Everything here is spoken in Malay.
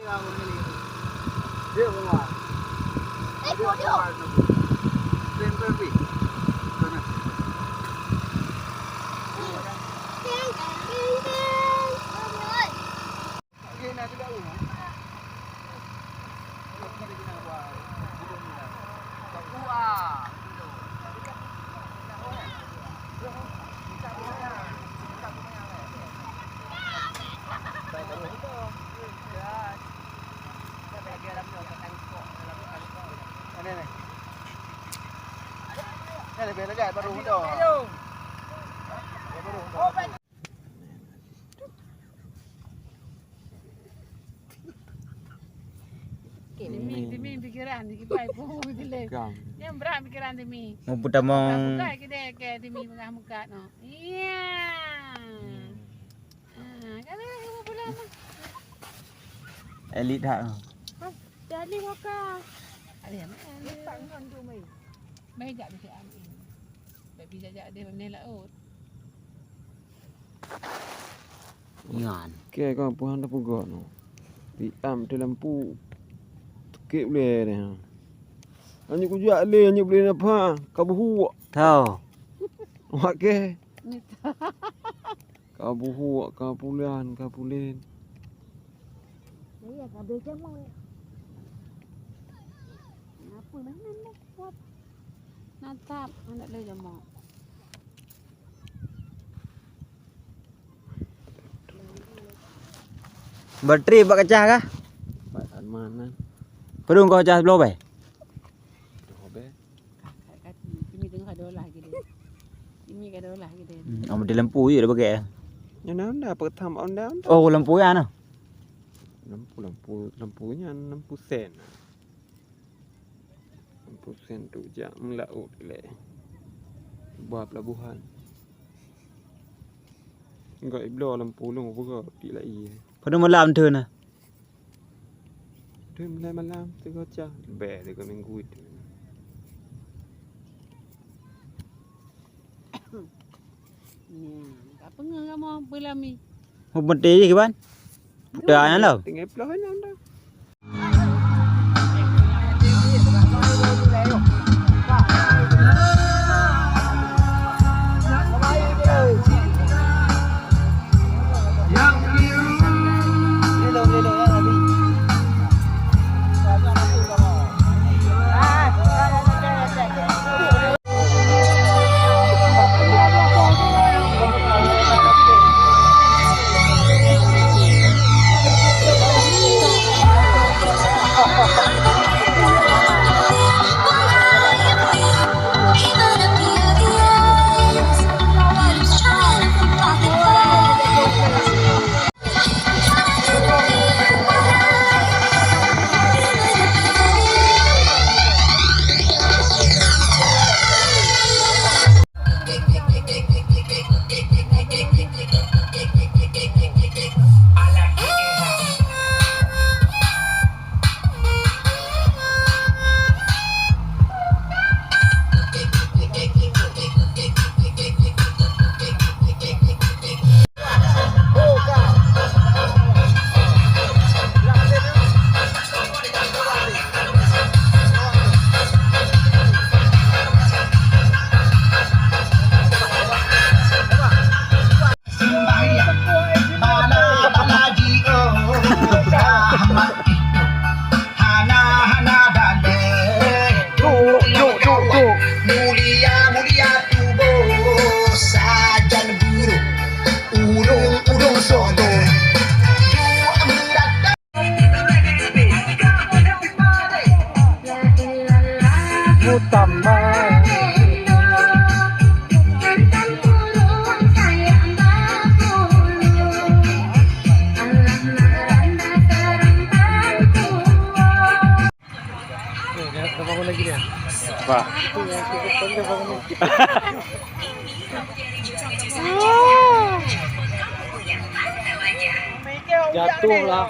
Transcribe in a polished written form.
Dia bawa. Dia bawa. Train berpi. Sana. Ini nak tidak rumah. Ini lebih dekat baru dah. Demi pikiran di kipai pun dile. Yang berat pikiran demi. Mau putar mau Buka kita ke demi tengah muka no. Iya. Kan kamu pulang. elit hak. Jadi waka. Ada mana? Tangkan tu mai. Mai jak bisa amin. Babi jajak dia mana laut. Ngan. Ke kau puan dah pugak no. Di am di lampu. Tekik boleh ni. Hanya kujak le, hanya boleh apa? Kau buhu. Tahu. Wak ke? Kau buhu, kau pulan, kau pulen. Iya, kau beli jamu. Apa mana nak buat? Natap, anak le jamu. Bateri bak kacah kah? Badan mana? Perlu kau kacah belum bai? Ini tengah dolah gitu. Ini kada dolah gitu. Om di lampu je dah pakai. Yang anda pertama anda. Oh lampu ya noh. Lampunya 60 sen. 60 sen tu jam melaut le. Buat pelabuhan. Enggak iblo lampu lu buka di lai. Pada malam tu nah. Tu malam tu kau cah. Be dia minggu itu. Apa ngah kamu belami? Mau berhenti je kan? Dah ana lah. Tinggal pelan anda. Pak. Jatuh lah.